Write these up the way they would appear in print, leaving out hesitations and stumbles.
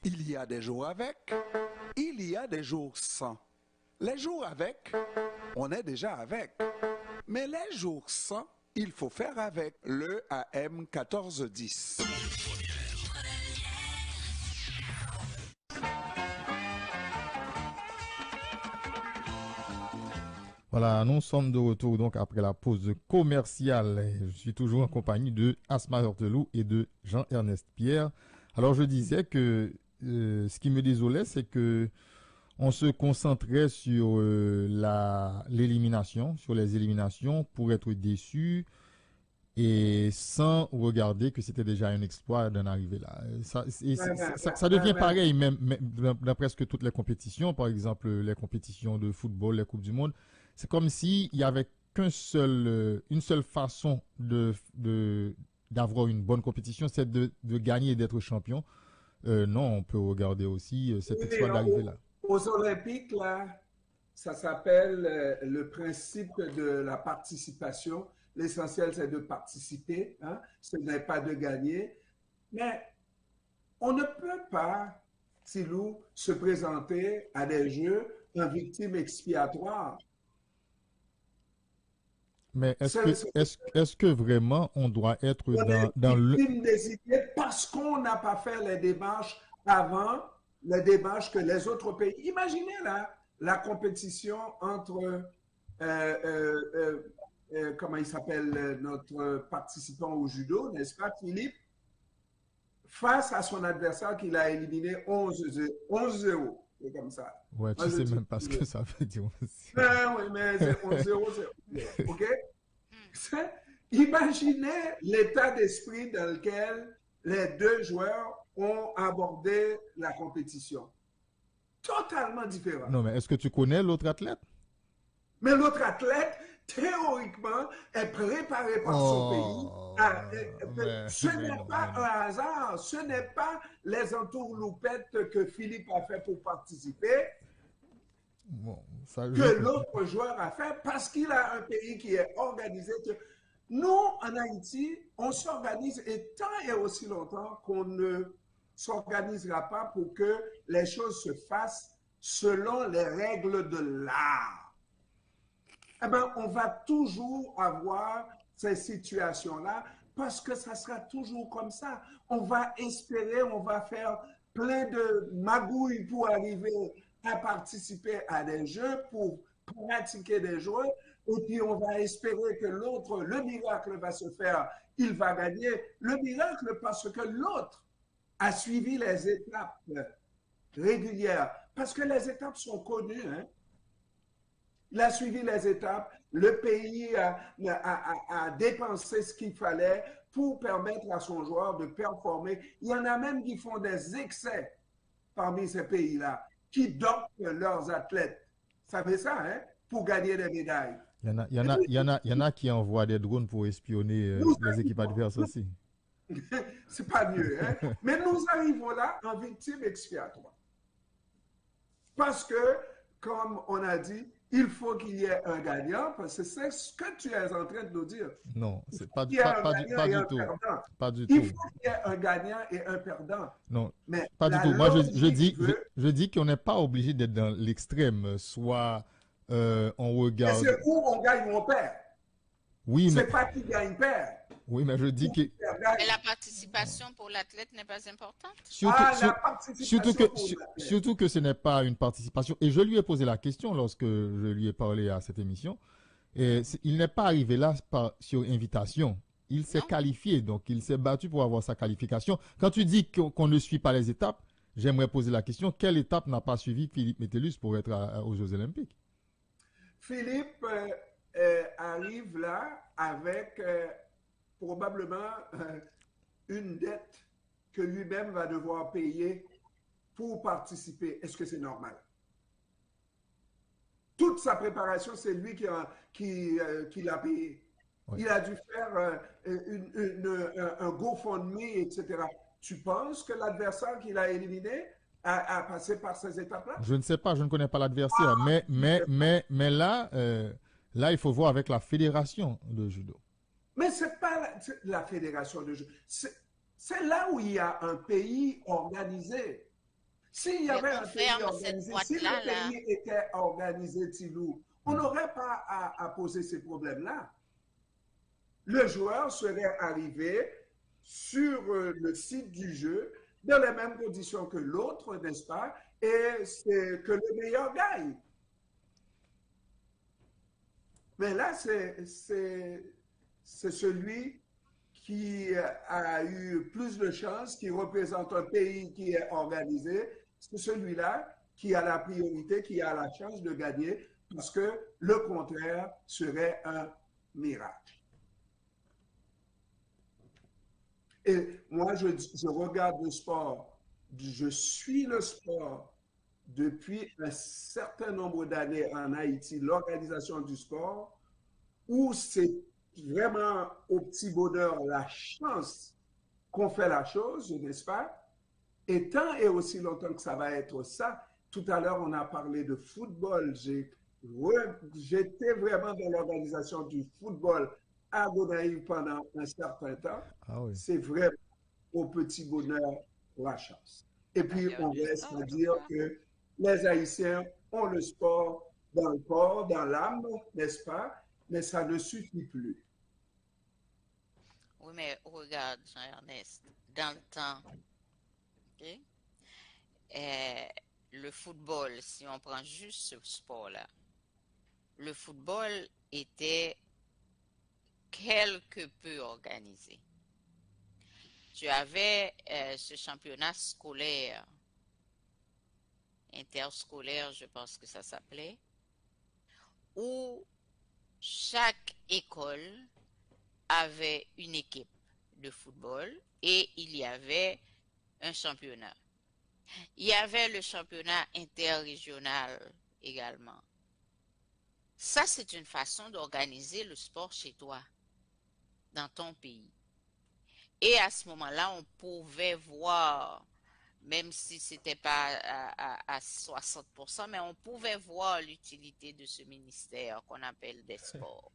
Il y a des jours avec, il y a des jours sans. Les jours avec, on est déjà avec. Mais les jours sans, il faut faire avec le AM 1410. Voilà, nous sommes de retour donc après la pause commerciale. Je suis toujours en compagnie de Asma Hortelou et de Jean-Ernest Pierre. Alors je disais que ce qui me désolait, c'est que on se concentrait sur l'élimination, sur les éliminations pour être déçu et sans regarder que c'était déjà un exploit d'en arriver là. Ça devient pareil même dans presque toutes les compétitions, par exemple les compétitions de football, les Coupes du Monde. C'est comme s'il y avait une seule façon d'avoir une bonne compétition, c'est de gagner et d'être champion. Non, on peut regarder aussi cet exploit d'arriver là. Aux Olympiques, là, ça s'appelle le principe de la participation. L'essentiel, c'est de participer, hein? Ce n'est pas de gagner. Mais on ne peut pas, Silou, se présenter à des Jeux en victime expiatoire. Mais est-ce que vraiment on doit être dans le... victime désignée parce qu'on n'a pas fait les démarches avant, les démarches que les autres pays. Imaginez là, la compétition entre comment il s'appelle notre participant au judo, n'est-ce pas, Philippe, face à son adversaire qu'il a éliminé 11-0. C'est comme ça. Ouais, tu sais même pas ce que ça veut dire aussi. Oui, mais c'est 11-0, c'est OK? Imaginez l'état d'esprit dans lequel les deux joueurs ont abordé la compétition. Totalement différent. Non, mais est-ce que tu connais l'autre athlète? Mais l'autre athlète, théoriquement, est préparé par son pays. Ce n'est pas un hasard, ce n'est pas les entourloupettes que Philippe a fait pour participer, que l'autre joueur a fait parce qu'il a un pays qui est organisé. Nous, en Haïti, on s'organise et tant et aussi longtemps qu'on ne s'organisera pas pour que les choses se fassent selon les règles de l'art. Eh bien, on va toujours avoir ces situations-là parce que ça sera toujours comme ça. On va espérer, on va faire plein de magouilles pour arriver à participer à des jeux, pour pratiquer des jeux, et puis on va espérer que l'autre, le miracle va se faire, il va gagner. Le miracle parce que l'autre a suivi les étapes régulières, parce que les étapes sont connues, hein. Il a suivi les étapes, le pays a dépensé ce qu'il fallait pour permettre à son joueur de performer. Il y en a même qui font des excès parmi ces pays-là, qui dopent leurs athlètes. Ça fait ça, hein, pour gagner des médailles. Il y en a qui envoient des drones pour espionner les équipes adverses aussi. C'est pas mieux, hein? Mais nous arrivons là en victime expiatoire. Parce que, comme on a dit, il faut qu'il y ait un gagnant, parce que c'est ce que tu es en train de nous dire. Non, c'est pas du tout. Pas du Il tout. faut qu'il y ait un gagnant et un perdant. Non, mais pas du tout. Moi, je dis qu'on n'est pas obligé d'être dans l'extrême. Soit on regarde... C'est où on gagne ou on perd. Oui, mais... C'est pas qui gagne perd. Oui, mais je dis que... Mais la participation pour l'athlète n'est pas importante. Surtout que ce n'est pas une participation. Et je lui ai posé la question lorsque je lui ai parlé à cette émission. Et il n'est pas arrivé là sur invitation. Il s'est qualifié, donc il s'est battu pour avoir sa qualification. Quand tu dis qu'on ne suit pas les étapes, j'aimerais poser la question, quelle étape n'a pas suivi Philippe Métellus pour être aux Jeux Olympiques? Philippe arrive là avec... probablement une dette que lui-même va devoir payer pour participer. Est-ce que c'est normal? Toute sa préparation, c'est lui qui l'a payé. Oui. Il a dû faire un GoFundMe, etc. Tu penses que l'adversaire qu'il a éliminé a passé par ces étapes-là? Je ne sais pas, je ne connais pas l'adversaire. Mais là, il faut voir avec la fédération de judo. Mais ce n'est pas la fédération de judo. C'est là où il y a un pays organisé. S'il y Mais avait on un pays ferme cette organisé, si boîte-là, le là. pays était organisé, Tilou, on n'aurait pas à poser ces problèmes-là. Le joueur serait arrivé sur le site du jeu dans les mêmes conditions que l'autre, n'est-ce pas? Et c'est que le meilleur gagne. Mais là, c'est celui qui a eu plus de chance, qui représente un pays qui est organisé, c'est celui-là qui a la priorité, qui a la chance de gagner, parce que le contraire serait un miracle. Et moi, je regarde le sport, je suis le sport depuis un certain nombre d'années en Haïti, l'organisation du sport, où c'est vraiment au petit bonheur la chance qu'on fait la chose, n'est-ce pas? Et tant et aussi longtemps que ça va être ça, tout à l'heure on a parlé de football, j'étais vraiment dans l'organisation du football à Gonaïve pendant un certain temps. Ah oui. C'est vraiment au petit bonheur la chance. Et puis Faire on du reste sport, à dire quoi. que les Haïtiens ont le sport dans le corps, dans l'âme, n'est-ce pas? Mais ça ne suffit plus. Oui, mais regarde, Jean-Ernest, dans le temps, ok, euh, le football, si on prend juste ce sport-là, le football était quelque peu organisé. Tu avais ce championnat scolaire, interscolaire, je pense que ça s'appelait, où chaque école avait une équipe de football et il y avait un championnat. Il y avait le championnat interrégional également. Ça, c'est une façon d'organiser le sport chez toi, dans ton pays. Et à ce moment-là, on pouvait voir, même si ce n'était pas à 60%, mais on pouvait voir l'utilité de ce ministère qu'on appelle des sports.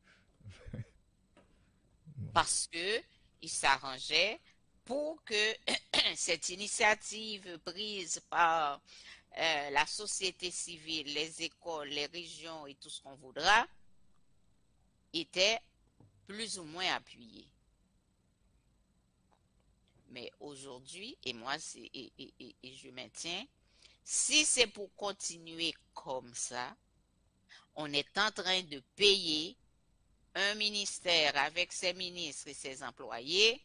Parce que il s'arrangeait pour que cette initiative prise par la société civile, les écoles, les régions et tout ce qu'on voudra, était plus ou moins appuyée. Mais aujourd'hui, et moi, et je maintiens, si c'est pour continuer comme ça, on est en train de payer un ministère avec ses ministres et ses employés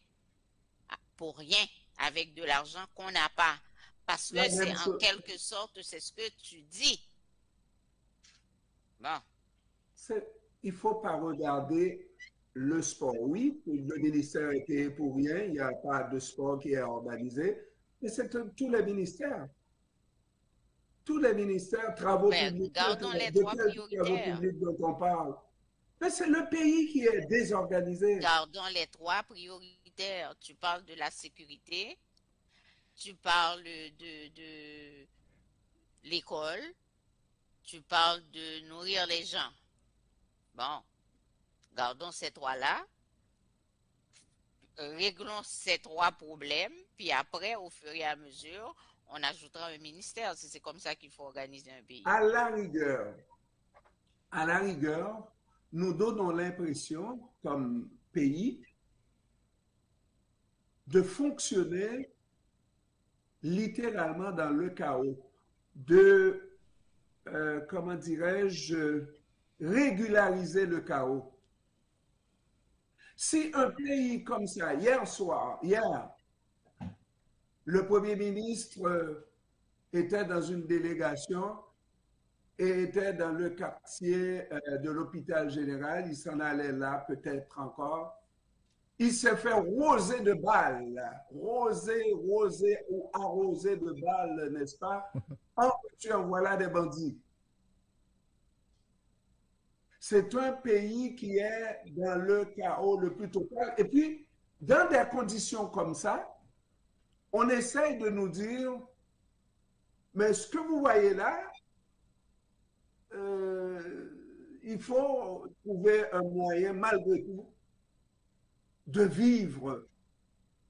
pour rien, avec de l'argent qu'on n'a pas. Parce que La c'est même en chose, quelque sorte, c'est ce que tu dis. Bon, il ne faut pas regarder le sport. Oui, le ministère est payé pour rien, il n'y a pas de sport qui est organisé, mais c'est tous les ministères. Tous les ministères, travaux ben, publics, gardons les de trois quels travaux prioritaires. publics dont on parle? Mais c'est le pays qui est désorganisé. Gardons les trois prioritaires. Tu parles de la sécurité, tu parles de l'école, tu parles de nourrir les gens. Bon, gardons ces trois-là, réglons ces trois problèmes, puis après, au fur et à mesure, on ajoutera un ministère, si c'est comme ça qu'il faut organiser un pays. À la rigueur, à la rigueur, nous donnons l'impression, comme pays, de fonctionner littéralement dans le chaos, de, comment dirais-je, régulariser le chaos. Si un pays comme ça, hier, le Premier ministre était dans une délégation et était dans le quartier de l'hôpital général, il s'en allait là peut-être encore. Il s'est fait roser de balles, roser ou arroser de balles, n'est-ce pas? En voiture, voilà des bandits. C'est un pays qui est dans le chaos le plus total. Et puis, dans des conditions comme ça, on essaye de nous dire, mais ce que vous voyez là, il faut trouver un moyen, malgré tout, de vivre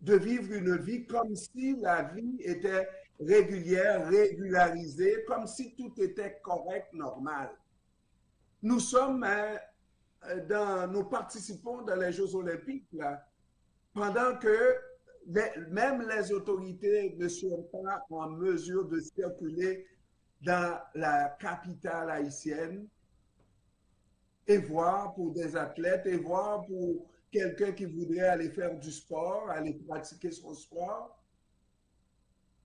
une vie comme si la vie était régulière, régularisée, comme si tout était correct, normal. Nous nous participons dans les Jeux olympiques, là, pendant que même les autorités ne sont pas en mesure de circuler dans la capitale haïtienne et voir pour des athlètes et voir pour quelqu'un qui voudrait aller faire du sport, aller pratiquer son sport,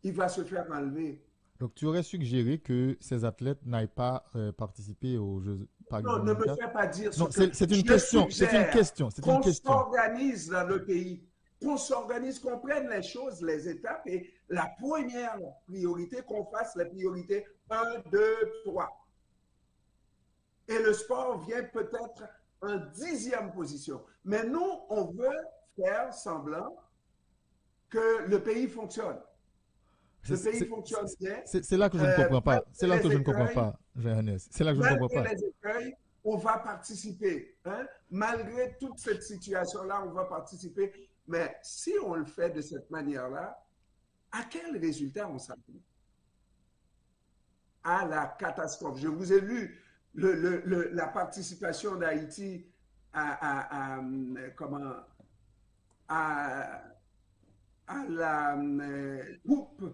il va se faire enlever. Donc, tu aurais suggéré que ces athlètes n'aillent pas participer aux Jeux Paris Non, ne me 2024? fais pas dire ce Non, que c'est une je question, c'est une suggère. question, c'est une Qu'on question. s'organise dans le pays, qu'on s'organise, qu'on prenne les choses, les étapes et la première priorité, qu'on fasse les priorités 1, 2, 3. Et le sport vient peut-être en 10e position. Mais nous, on veut faire semblant que le pays fonctionne. Le pays fonctionne bien. C'est là que je ne comprends pas. C'est là que je ne comprends pas, Johannes. C'est là que je ne comprends pas. Malgré les écueils, on va participer. Hein? Malgré toute cette situation-là, on va participer. Mais si on le fait de cette manière-là, à quel résultat on s'attend? À la catastrophe. Je vous ai lu la participation d'Haïti à la coupe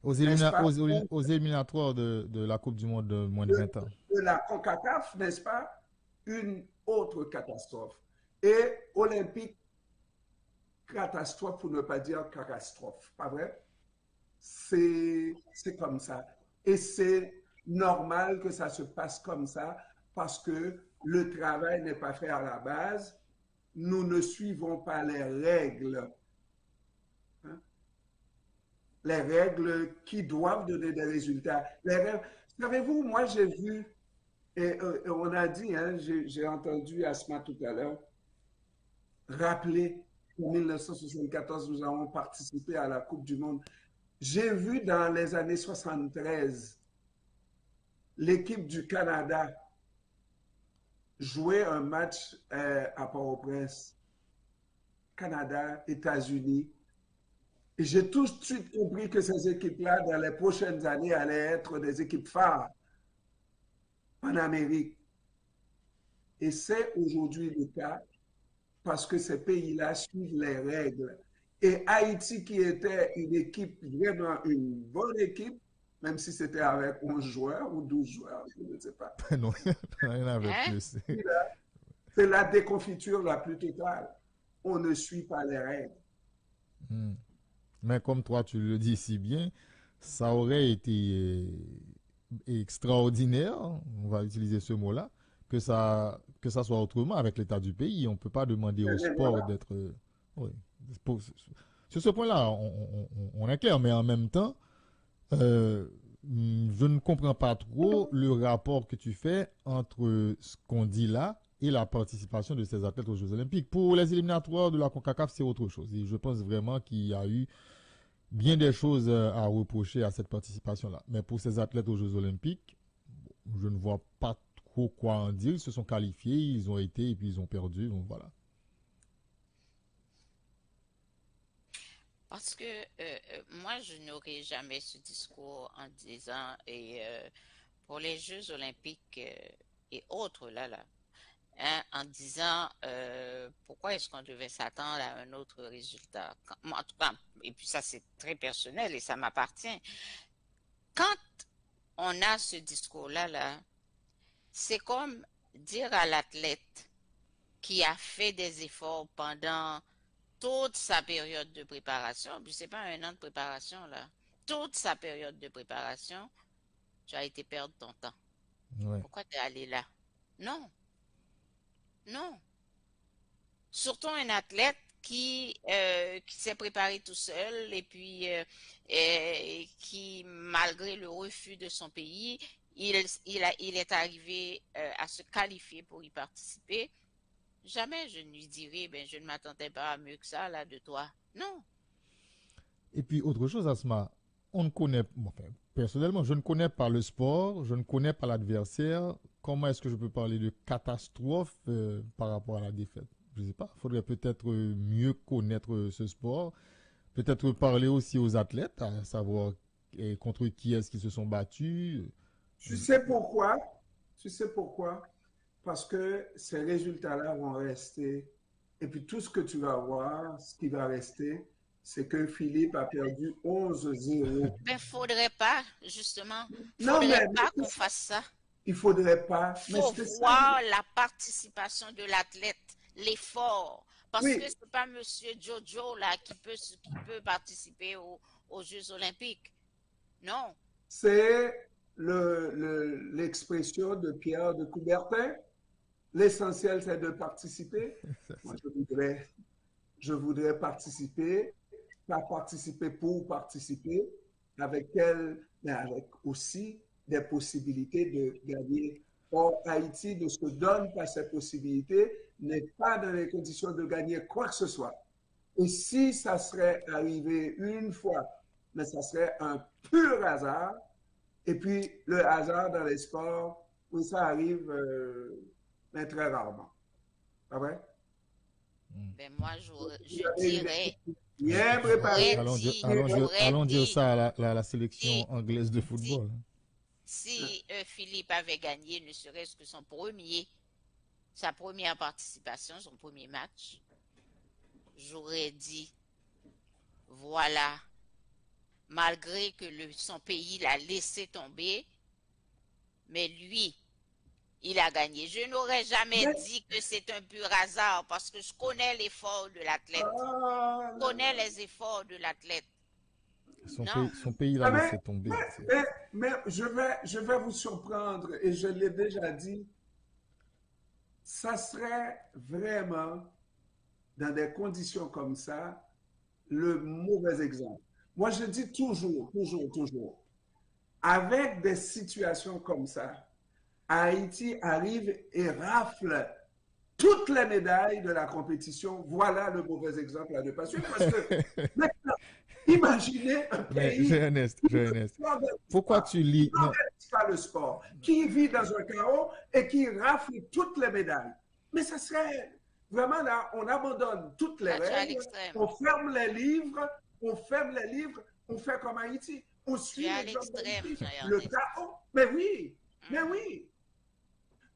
aux éliminatoires de la Coupe du Monde de moins de 20 ans. De la CONCACAF, n'est-ce pas? Une autre catastrophe. Et olympique, catastrophe pour ne pas dire catastrophe. Pas vrai? C'est comme ça. Et c'est normal que ça se passe comme ça parce que le travail n'est pas fait à la base. Nous ne suivons pas les règles. Hein? Les règles qui doivent donner des résultats. Savez-vous, moi j'ai vu, et on a dit, hein, j'ai entendu Asma tout à l'heure, rappeler qu'en 1974, nous avons participé à la Coupe du Monde. J'ai vu dans les années 73 l'équipe du Canada jouer un match à Port-au-Prince. Canada, États-Unis. Et j'ai tout de suite compris que ces équipes-là, dans les prochaines années, allaient être des équipes phares en Amérique. Et c'est aujourd'hui le cas parce que ces pays-là suivent les règles. Et Haïti, qui était une équipe, vraiment une bonne équipe, même si c'était avec 11 joueurs ou 12 joueurs, je ne sais pas. Non, il y en avait plus. C'est la déconfiture la plus totale. On ne suit pas les règles. Mais comme toi, tu le dis si bien, ça aurait été extraordinaire, on va utiliser ce mot-là, que ça soit autrement avec l'état du pays. On ne peut pas demander au sport d'être... oui. Sur ce point-là, on est clair, mais en même temps, je ne comprends pas trop le rapport que tu fais entre ce qu'on dit là et la participation de ces athlètes aux Jeux Olympiques. Pour les éliminatoires de la CONCACAF, c'est autre chose. Et je pense vraiment qu'il y a eu bien des choses à reprocher à cette participation-là. Mais pour ces athlètes aux Jeux Olympiques, je ne vois pas trop quoi en dire. Ils se sont qualifiés, ils ont été et puis ils ont perdu. Donc voilà. Parce que moi, je n'aurais jamais ce discours en disant, pour les Jeux olympiques et autres, là, hein, en disant pourquoi est-ce qu'on devait s'attendre à un autre résultat. En tout cas, et puis ça c'est très personnel et ça m'appartient. Quand on a ce discours-là, c'est comme dire à l'athlète qui a fait des efforts pendant toute sa période de préparation, puis c'est pas un an de préparation là, toute sa période de préparation, tu as été perdre ton temps. Ouais. Pourquoi tu es allé là? Non. Non. Surtout un athlète qui s'est préparé tout seul et puis qui, malgré le refus de son pays, il est arrivé à se qualifier pour y participer. Jamais je ne lui dirais, ben, je ne m'attendais pas à mieux que ça là de toi. Non. Et puis autre chose, Asma, on ne connaît, enfin, personnellement, je ne connais pas le sport, je ne connais pas l'adversaire. Comment est-ce que je peux parler de catastrophe par rapport à la défaite? Je ne sais pas. Il faudrait peut-être mieux connaître ce sport. Peut-être parler aussi aux athlètes, à savoir et contre qui est-ce qu'ils se sont battus? Tu sais pourquoi? Tu sais pourquoi? Parce que ces résultats-là vont rester. Et puis tout ce que tu vas voir, ce qui va rester, c'est que Philippe a perdu 11-0. Ben, faudrait pas, justement, Non, faudrait mais pas qu'on fasse ça. il faudrait pas. Mais Faut c'est ça. voir la participation de l'athlète, l'effort. Parce Oui. que c'est pas Monsieur Jojo là qui peut participer aux Jeux Olympiques. Non. C'est l'expression de Pierre de Coubertin. L'essentiel, c'est de participer. Moi, je voudrais participer, pas participer pour participer, avec mais avec aussi des possibilités de gagner. Or, Haïti ne se donne pas ces possibilités, n'est pas dans les conditions de gagner quoi que ce soit. Et si ça serait arrivé une fois, mais ça serait un pur hasard. Et puis, le hasard dans les sports, où ça arrive, mais très rarement. Pas vrai? Ben moi, je dirais, Bien préparé. Allons dire ça à la sélection anglaise de football. Si Philippe avait gagné, ne serait-ce que sa première participation, son premier match, j'aurais dit, voilà, malgré que son pays l'a laissé tomber, mais lui, il a gagné. Je n'aurais jamais dit que c'est un pur hasard parce que je connais l'effort de l'athlète. Je connais les efforts de l'athlète. Son pays l'a laissé tomber. Mais je vais vous surprendre et je l'ai déjà dit. Ça serait vraiment, dans des conditions comme ça, le mauvais exemple. Moi, je dis toujours, avec des situations comme ça, Haïti arrive et rafle toutes les médailles de la compétition. Voilà le mauvais exemple à ne pas suivre. Parce que maintenant, imaginez un pays Ernest, pourquoi tu lis pas le sport, qui vit dans un chaos et qui rafle toutes les médailles. Mais ça serait vraiment là, on abandonne toutes les règles, on ferme les livres, on fait comme Haïti. On suit le chaos. Mais oui.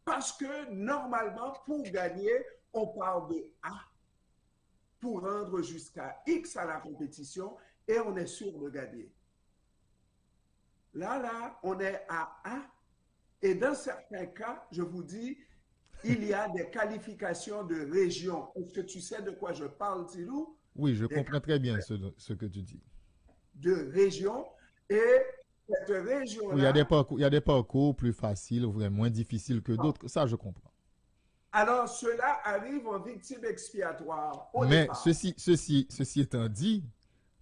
Parce que normalement, pour gagner, on part de A pour rendre jusqu'à X à la compétition et on est sûr de gagner. Là, on est à A et dans certains cas, je vous dis, il y a des qualifications de région. Est-ce que tu sais de quoi je parle, Tilou? Oui, je comprends très bien ce que tu dis. De région et cette région-là... Il y a des parcours plus faciles ou vraiment moins difficiles que d'autres. Ça, je comprends. Alors, ceux-là arrivent en victime expiatoire. Mais ceci étant dit,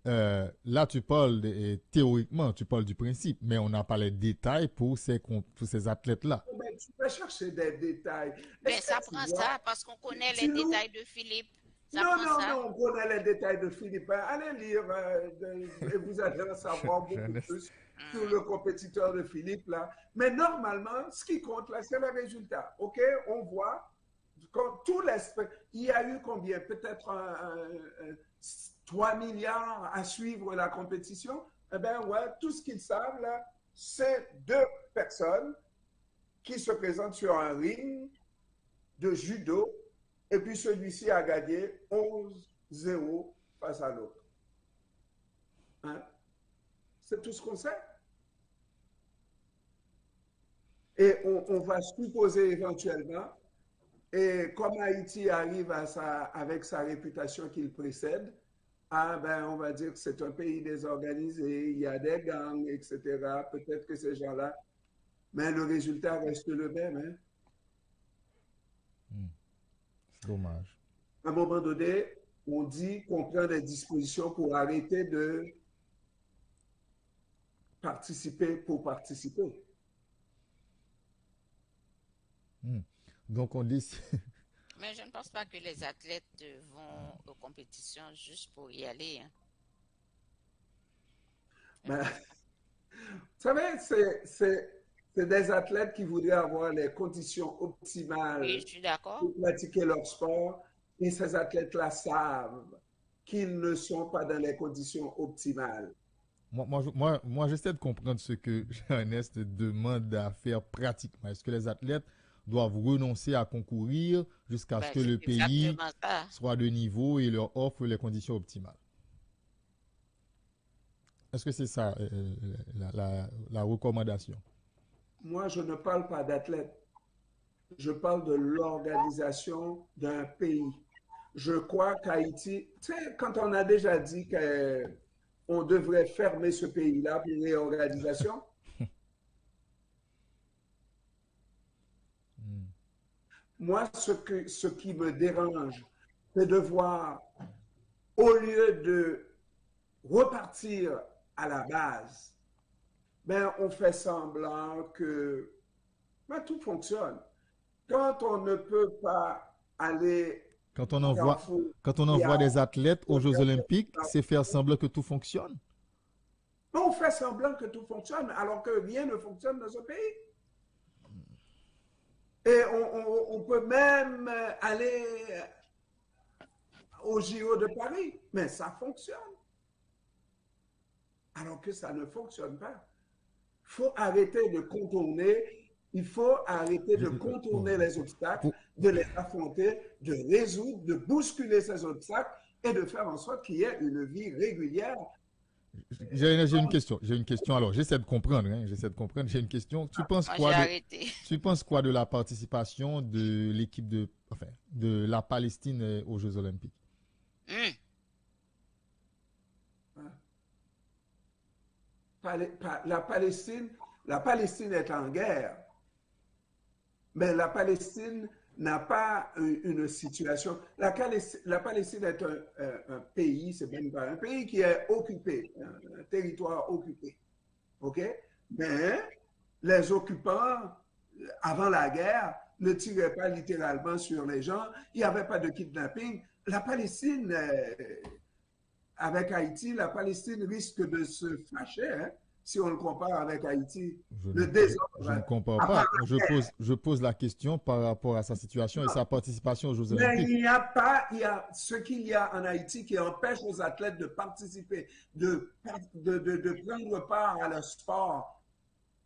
là, tu parles théoriquement, tu parles du principe, mais on n'a pas les détails pour ces athlètes-là. Mais tu peux chercher des détails. Mais ça prend ça parce qu'on connaît les détails de Philippe. Non, on connaît les détails de Philippe. Allez lire et vous allez en savoir beaucoup plus sur le compétiteur de Philippe là. Mais normalement, ce qui compte là, c'est le résultat. OK? On voit il y a eu combien? Peut-être 3 milliards à suivre la compétition. Eh bien, ouais, tout ce qu'ils savent là, c'est 2 personnes qui se présentent sur un ring de judo. Et puis celui-ci a gagné 11-0 face à l'autre. Hein? C'est tout ce qu'on sait. Et on va supposer éventuellement, et comme Haïti arrive avec sa réputation qu'il précède, on va dire que c'est un pays désorganisé, il y a des gangs, etc. Peut-être que ces gens-là, mais le résultat reste le même. Hein? C'est dommage. À un moment donné, on dit qu'on prend des dispositions pour arrêter de participer pour participer. Donc on dit... Mais je ne pense pas que les athlètes vont aux compétitions juste pour y aller. Hein. Ben, vous savez, c'est des athlètes qui voudraient avoir les conditions optimales pour pratiquer leur sport. Et ces athlètes-là savent qu'ils ne sont pas dans les conditions optimales. Moi, j'essaie de comprendre ce que Ernest demande à faire pratiquement. Est-ce que les athlètes doivent renoncer à concourir jusqu'à ce Ben, que c'est le pays exactement ça. soit de niveau et leur offre les conditions optimales? Est-ce que c'est ça la recommandation? Moi, je ne parle pas d'athlètes. Je parle de l'organisation d'un pays. Je crois qu'Haïti, tu sais, quand on a déjà dit qu'on devrait fermer ce pays-là pour réorganisation, moi, ce qui me dérange, c'est de voir, au lieu de repartir à la base, ben, on fait semblant que ben, tout fonctionne. Quand on ne peut pas aller Quand on au envoie, Carrefour, quand on il y a envoie des athlètes aux au Jeux Carrefour, Olympiques, c'est faire semblant que tout fonctionne. on fait semblant que tout fonctionne alors que rien ne fonctionne dans ce pays. Et on peut même aller au JO de Paris, mais ça fonctionne. Alors que ça ne fonctionne pas. Il faut arrêter de contourner, il faut arrêter de contourner les obstacles, Pour- de les affronter, de résoudre, de bousculer ces obstacles et de faire en sorte qu'il y ait une vie régulière. J'ai une question. J'ai une question. Alors, j'essaie de comprendre. J'essaie de comprendre. J'ai une question. Moi, j'ai arrêté. Tu penses quoi de la participation de l'équipe de la Palestine aux Jeux Olympiques? Hmm. La Palestine est en guerre, mais la Palestine n'a pas une situation. La Palestine est un pays, c'est même pas un pays qui est occupé, un territoire occupé. OK? Mais les occupants, avant la guerre, ne tiraient pas littéralement sur les gens. Il n'y avait pas de kidnapping. La Palestine, avec Haïti, la Palestine risque de se fâcher hein, si on le compare avec Haïti. Le désordre. Je ne compare pas. Je pose la question par rapport à sa situation et sa participation aux Jeux Mais Olympiques. il n'y a pas, ce qu'il y a en Haïti qui empêche aux athlètes de participer, de prendre part à leur sport.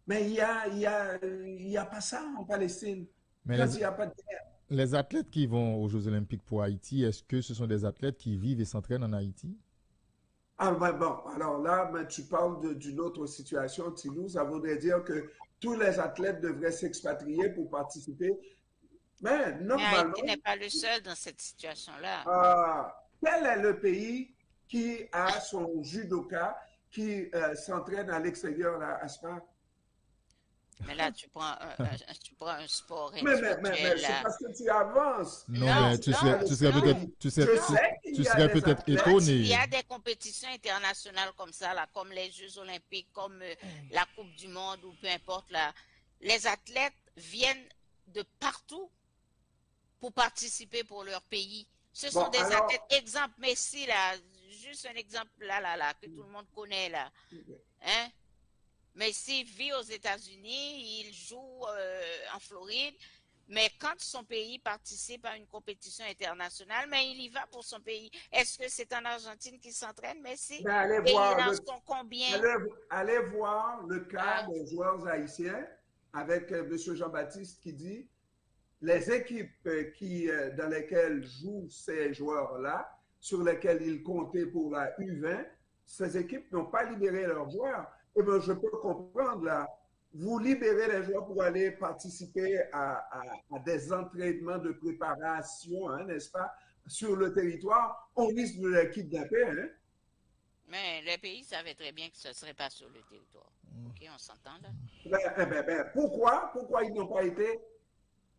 Mais il y a pas ça en Palestine. Mais Quand il n'y a pas de guerre. les athlètes qui vont aux Jeux Olympiques pour Haïti, est-ce que ce sont des athlètes qui vivent et s'entraînent en Haïti? Ah ben bon, alors là, ben, tu parles d'une autre situation, Tilou. Ça voudrait dire que tous les athlètes devraient s'expatrier pour participer. Mais Mais normalement, Haïti n'est pas le seul dans cette situation-là. quel est le pays qui a son judoka qui s'entraîne à l'extérieur à Spa? Mais là, tu prends un sport Mais individuel, c'est là. parce que tu avances. Non, Non, mais Tu serais tu Je sais qu'il tu y a serais des peut-être athlètes. Quand il y étonné. a des compétitions internationales comme ça, là, comme les Jeux Olympiques, comme la Coupe du Monde ou peu importe, là, les athlètes viennent de partout pour participer pour leur pays. Ce sont Bon, des alors, athlètes. Exemple, Messi, là, juste un exemple là, que tout le monde connaît, là. Hein? Messi vit aux États-Unis, il joue en Floride, mais quand son pays participe à une compétition internationale, mais il y va pour son pays. Est-ce que c'est en Argentine qu'il s'entraîne, Messi? ben, allez Et voir il en le, sont combien? allez voir le cas Ah, des joueurs haïtiens avec M. Jean-Baptiste qui dit les équipes dans lesquelles jouent ces joueurs-là, sur lesquelles ils comptaient pour la U20, ces équipes n'ont pas libéré leurs joueurs. Eh bien, je peux comprendre là. Vous libérez les joueurs pour aller participer à des entraînements de préparation, hein, n'est-ce pas, sur le territoire. On risque de les kidnapper. Hein? mais les pays savaient très bien que ce ne serait pas sur le territoire. Ok, on s'entend là? Pourquoi ils n'ont pas été?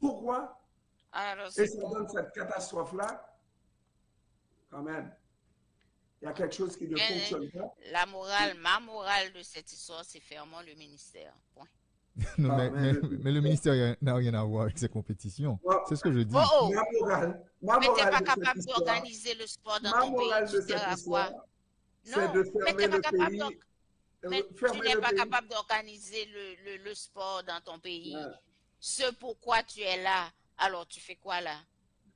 Pourquoi? Alors, Et c'est ça donne cette catastrophe-là? Quand même. Il y a quelque chose qui ne fonctionne pas. ma morale de cette histoire, c'est fermons le ministère. Point. Non, Ah, mais le ministère n'a rien à voir avec ces compétitions. Moi, C'est ce que je dis. Oh, oh! ma Mais tu n'es morale pas de cette capable histoire, d'organiser le sport dans ma ton pays, morale de tu sers cette à quoi? histoire, c'est Non, de mais tu fermer n'es pas le capable pays. mais tu Fermer n'es le pas pays. capable d'organiser le sport dans ton pays. Ouais. Ce pourquoi tu es là, alors tu fais quoi là?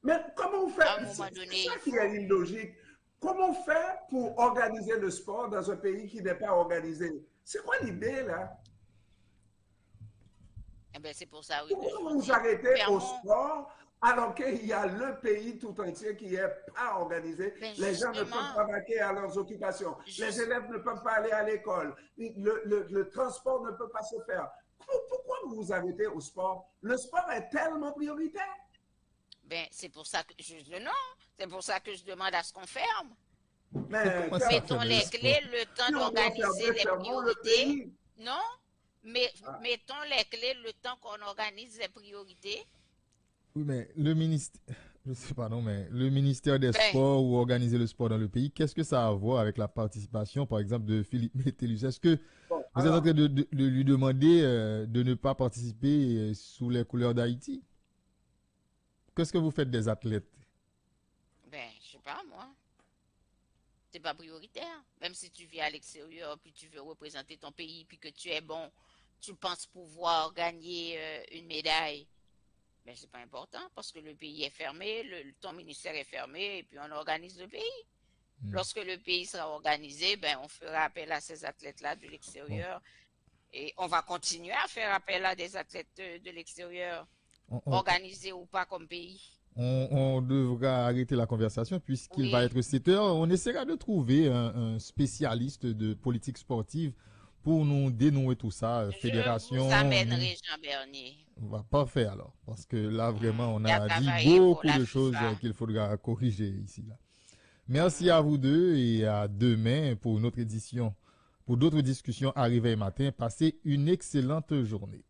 Mais comment vous À un faites? moment donné, C'est ça il qui faut. est illogique. Comment faire pour organiser le sport dans un pays qui n'est pas organisé? C'est quoi l'idée là? Eh ben, c'est pour ça oui, que je Pourquoi vous vous dis, arrêtez au fermons. sport alors qu'il y a le pays tout entier qui n'est pas organisé? Ben, Les gens ne peuvent justement, pas vaquer à leurs occupations. Les juste, élèves ne peuvent pas aller à l'école. Le transport ne peut pas se faire. Pourquoi vous vous arrêtez au sport? Le sport est tellement prioritaire. ben, c'est pour ça que non, c'est pour ça que je demande à ce qu'on ferme. Mais Comment ça, Mettons fermer le les sport? clés, le temps si on doit d'organiser fermer, les fermons le priorités. pays. Non, mais Ah. mettons les clés, le temps qu'on organise les priorités. Oui, mais le ministère, je sais pas, non, mais le ministère des Ben, Sports ou organiser le sport dans le pays, qu'est-ce que ça a à voir avec la participation, par exemple, de Philippe Métellus? Est-ce que Bon, vous êtes en alors, train de lui demander de ne pas participer sous les couleurs d'Haïti? Qu'est-ce que vous faites des athlètes? ben, je sais pas, moi. C'est pas prioritaire. Même si tu vis à l'extérieur, puis tu veux représenter ton pays, puis que tu es bon, tu penses pouvoir gagner une médaille. Ben, c'est pas important parce que le pays est fermé, ton ministère est fermé, et puis on organise le pays. Lorsque le pays sera organisé, ben, on fera appel à ces athlètes-là de Bon, l'extérieur. Et on va continuer à faire appel à des athlètes de l'extérieur, on, on- organisés ou pas comme pays. on devra arrêter la conversation puisqu'il va Oui, être 7 heures. On essaiera de trouver un spécialiste de politique sportive pour nous dénouer tout ça, je vous fédération. amènerai Jean Bernier. Parfait alors, parce que là vraiment on Il a a dit travaillé pour beaucoup la de choses FIFA. qu'il faudra corriger ici là. Merci à vous deux et à demain pour une autre édition, pour d'autres discussions arrivées matin. Passez une excellente journée.